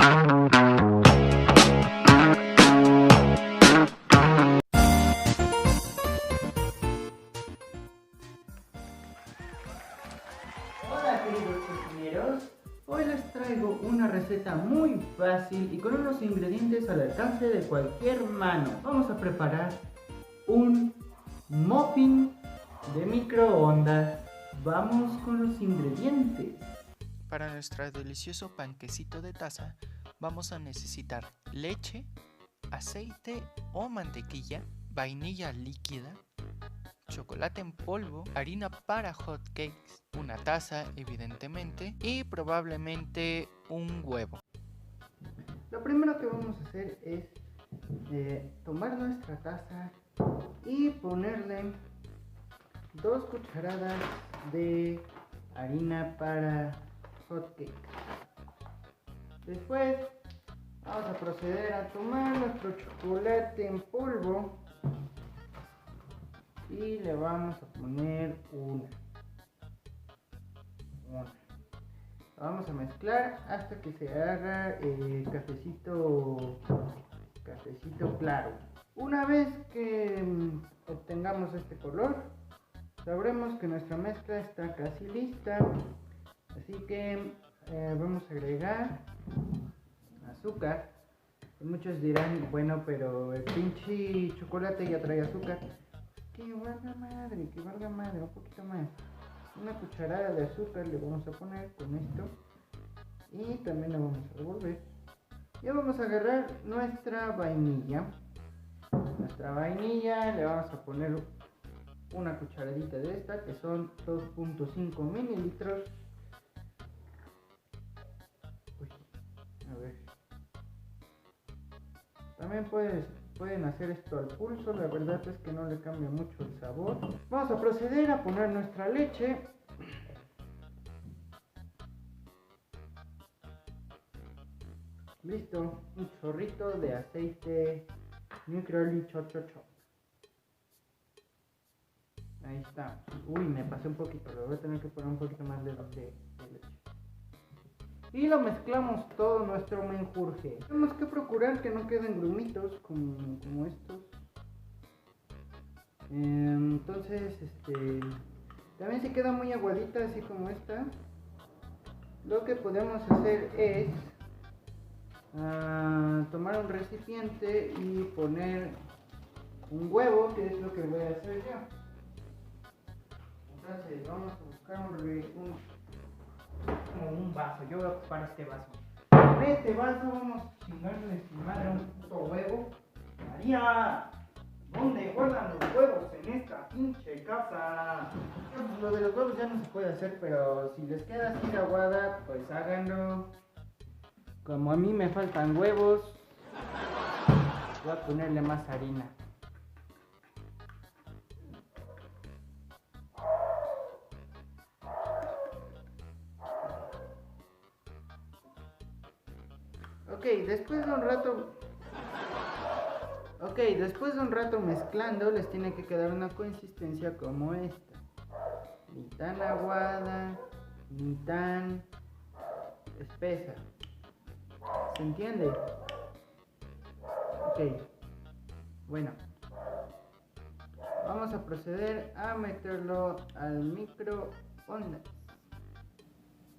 Hola queridos cocineros, hoy les traigo una receta muy fácil y con unos ingredientes al alcance de cualquier mano. Vamos a preparar un muffin de microondas. Vamos con los ingredientes. Para nuestro delicioso panquecito de taza vamos a necesitar leche, aceite o mantequilla, vainilla líquida, chocolate en polvo, harina para hot cakes, una taza evidentemente y probablemente un huevo. Lo primero que vamos a hacer es tomar nuestra taza y ponerle 2 cucharadas de harina para hot cake. Después vamos a proceder a tomar nuestro chocolate en polvo y le vamos a poner una. Lo vamos a mezclar hasta que se haga cafecito claro. Una vez que obtengamos este color, sabremos que nuestra mezcla está casi lista. Así que vamos a agregar azúcar. Muchos dirán, bueno, pero el pinche chocolate ya trae azúcar. Que valga madre, un poquito más. Una cucharada de azúcar le vamos a poner con esto. Y también la vamos a revolver. Ya vamos a agarrar nuestra vainilla. Le vamos a poner una cucharadita de esta, que son 2.5 mililitros. A ver. También pueden hacer esto al pulso, la verdad es que no le cambia mucho el sabor. Vamos a proceder a poner nuestra leche. Listo, un chorrito de aceite Microli chochocho. Ahí está. Uy, me pasé un poquito, le voy a tener que poner un poquito más de leche. Y lo mezclamos todo nuestro menjurje. Tenemos que procurar que no queden grumitos como estos. Entonces, también si queda muy aguadita, así como esta, lo que podemos hacer es tomar un recipiente y poner un huevo, que es lo que voy a hacer yo. Entonces vamos a buscar un vaso. Yo voy a ocupar este vaso. En este vaso vamos a chingarle su madre un puto huevo. María, ¿dónde guardan los huevos en esta pinche casa? Pues lo de los huevos ya no se puede hacer, pero si les queda así de aguada, pues háganlo. Como a mí me faltan huevos, voy a ponerle más harina. Después de un rato mezclando, les tiene que quedar una consistencia como esta. Ni tan aguada, ni tan espesa. ¿Se entiende? Bueno. Vamos a proceder a meterlo al microondas.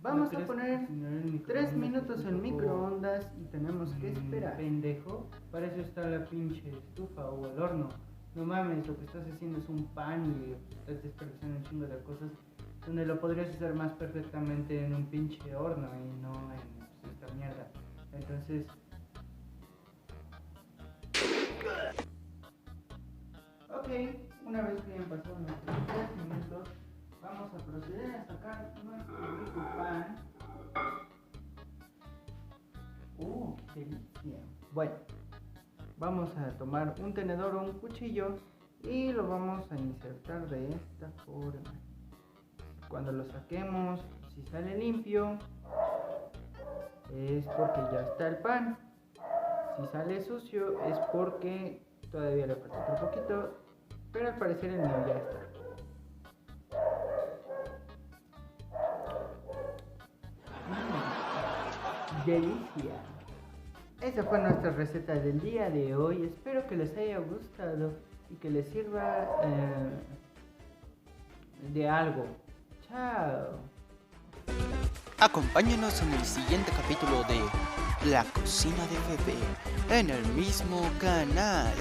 Vamos a poner 3 minutos en microondas y tenemos que esperar. Pendejo, para eso está la pinche estufa o el horno. No mames, lo que estás haciendo es un pan y estás desperdiciando un chingo de cosas donde lo podrías usar más perfectamente en un pinche horno y no en esta mierda. Entonces, una vez que hayan pasado nuestros 3 minutos, vamos a proceder a sacar nuestro rico pan. ¡Qué delicia! Bueno, vamos a tomar un tenedor o un cuchillo y lo vamos a insertar de esta forma. Cuando lo saquemos, si sale limpio, es porque ya está el pan. Si sale sucio, es porque todavía le falta otro poquito, pero al parecer el mío ya está. Delicia. esa fue nuestra receta del día de hoy. Espero que les haya gustado y que les sirva de algo. Chao. Acompáñenos en el siguiente capítulo de La Cocina de Pepe en el mismo canal.